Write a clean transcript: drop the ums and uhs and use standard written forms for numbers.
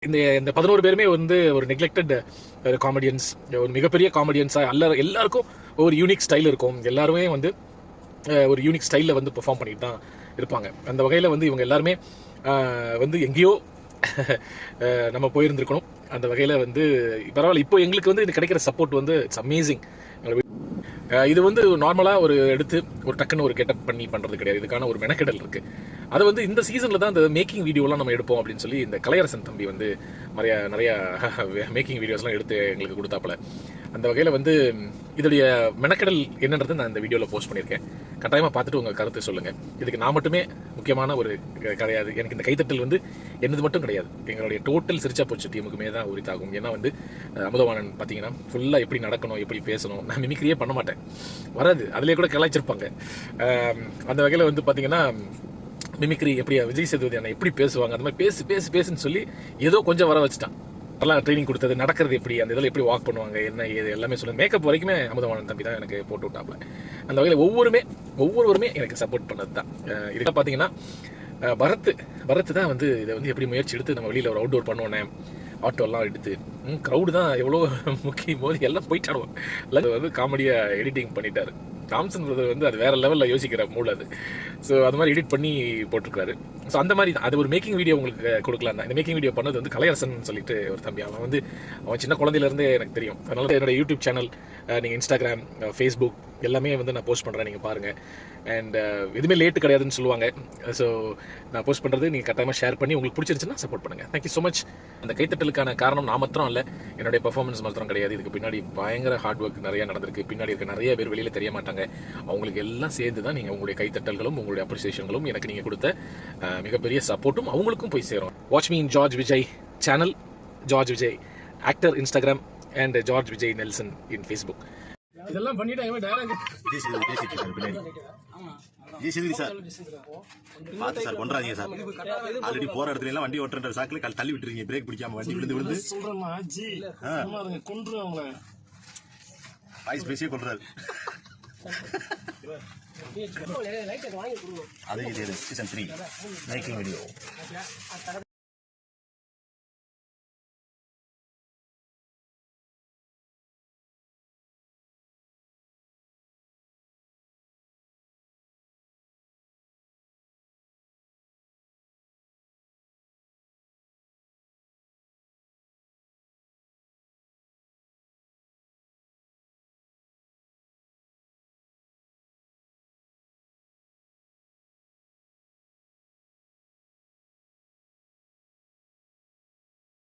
இந்த 11 பேருமே வந்து ஒரு நெக்லெக்டட் காமெடியன்ஸ், ஒரு மிகப்பெரிய காமெடியன்ஸாக எல்லாருக்கும் ஒரு யூனிக் ஸ்டைல் இருக்கும். எல்லாருமே வந்து ஒரு யூனிக் ஸ்டைலில் வந்து பெர்ஃபார்ம் பண்ணிட்டு தான் இருப்பாங்க. அந்த வகையில் வந்து இவங்க எல்லாருமே வந்து எங்கேயோ நம்ம போயிருந்துருக்கணும். அந்த வகையில் வந்து பரவாயில்ல. இப்போ எங்களுக்கு வந்து இது கிடைக்கிற சப்போர்ட் வந்து இட்ஸ் அமேசிங். இது வந்து நார்மலாக ஒரு எடுத்து ஒரு டக்குன்னு ஒரு கெட்டப் பண்ணி பண்ணுறது கிடையாது. இதுக்கான ஒரு மெனக்கெடல் இருக்குது. அது வந்து இந்த சீசனில் தான் இந்த மேக்கிங் வீடியோலாம் நம்ம எடுப்போம் அப்படின்னு சொல்லி இந்த கலையரசன் தம்பி வந்து நிறையா மேக்கிங் வீடியோஸ்லாம் எடுத்து எங்களுக்கு கொடுத்தாப்புல. அந்த வகையில் வந்து இதோடைய மெனக்கெடல் என்னன்றது நான் இந்த வீடியோவில் போஸ்ட் பண்ணியிருக்கேன். கட்டாயமாக பார்த்துட்டு உங்கள் கருத்தை சொல்லுங்கள். இதுக்கு நான் மட்டுமே முக்கியமான ஒரு கிடையாது. எனக்கு இந்த கைத்தட்டல் வந்து என்னது மட்டும் கிடையாது. எங்களுடைய டோட்டல் சிரிச்சா போச்சு டீமுக்குமே தான் உரித்தாகும். ஏன்னா வந்து அமுதவாணன் பார்த்தீங்கன்னா ஃபுல்லாக எப்படி நடக்கணும், எப்படி பேசணும், நான் மிமிக்ரியே பண்ண மாட்டேன், வராது. அதிலே கூட கலாய்ச்சிருப்பாங்க. அந்த வகையில் வந்து பார்த்தீங்கன்னா மிமிக்ரி எப்படி விஜய் சேதுபதி அண்ணா எப்படி பேசுவாங்க, அந்த மாதிரி பேசுன்னு சொல்லி ஏதோ கொஞ்சம் வர வச்சுட்டான். அதெல்லாம் ட்ரைனிங் கொடுத்தது, நடக்கிறது எப்படி, அந்த இதில் எப்படி வாக் பண்ணுவாங்க, என்ன ஏது எல்லாமே சொல்லுங்கள். மேக்கப் வரைக்குமே அமுதவாணன் தம்பி தான் எனக்கு போட்டு விட்டாப்புல. அந்த வகையில் ஒவ்வொருவருமே எனக்கு சப்போர்ட் பண்ணது தான். இதுக்காக பார்த்தீங்கன்னா பரத் தான் வந்து இதை வந்து எப்படி முயற்சி எடுத்து நம்ம வெளியில் ஒரு அவுட்டோர் பண்ணுவோன்னே, ஆட்டோலாம் எடுத்து க்ரௌடு தான் எவ்வளோ முக்கியம் போது எல்லாம் போயிட்டாடுவோம். எல்லாம் வந்து காமெடியாக எடிட்டிங் பண்ணிட்டாரு. தாம்சன் பிரதர் வந்து அது வேறு லெவலில் யோசிக்கிற மூளை அது. ஸோ அது மாதிரி எடிட் பண்ணி போட்டிருக்காரு. ஸோ அந்த மாதிரி தான் அது ஒரு மேக்கிங் வீடியோ உங்களுக்கு கொடுக்கலாம் தான். இந்த மேக்கிங் வீடியோ பண்ணது வந்து கலையரசன் சொல்லிட்டு ஒரு தம்பி. அவன் சின்ன குழந்தையிலேருந்தே எனக்கு தெரியும். அதனால என்னோட யூடியூப் சேனல், நீங்கள் இன்ஸ்டாகிராம், ஃபேஸ்புக் எல்லாமே வந்து நான் போஸ்ட் பண்ணுறேன், நீங்கள் பாருங்கள். அண்ட் எதுவுமே லேட்டு கிடையாதுன்னு சொல்லுவாங்க. ஸோ நான் போஸ்ட் பண்ணுறது நீங்கள் கட்டாயமாக ஷேர் பண்ணி உங்களுக்கு பிடிச்சிருச்சுன்னா சப்போர்ட் பண்ணுங்கள். Thank you so much. அந்த கைத்தட்டலுக்கான காரணம் நான் மாத்திரம் இல்லை, என்னுடைய பர்ஃபார்மன்ஸ் மாத்திரம் கிடையாது. இதுக்கு பின்னாடி பயங்கர ஹார்ட் ஒர்க் நிறையா நடந்திருக்கு. பின்னாடி இருக்க நிறைய பேர் வெளியில் தெரிய மாட்டாங்க. அவங்களுக்கு எல்லாம் சேர்ந்து தான் நீங்கள் உங்களுடைய கைத்தட்டல்களும் உங்களுடைய அப்ரிசியேஷன்களும் எனக்கு நீங்கள் கொடுத்த மிகப்பெரிய சப்போர்ட்டும் அவங்களுக்கும் போய் சேரும். Watch me in George Vijay channel, George Vijay actor Instagram, and George Vijay Nelson in Facebook. இதெல்லாம் பண்ணிட்டு பார்த்து சார் கொண்டாதீங்க சார். ஆல்ரெடி போற இடத்துல எல்லாம் வண்டி ஓட்டுற சாக்குல தள்ளி விட்டுருங்க, பிரேக் பிடிக்காம வண்டி விழுந்து வாய்ஸ் பேசியே கொள்றாரு. அதே சீசன் 3 மேக்கிங் வீடியோ.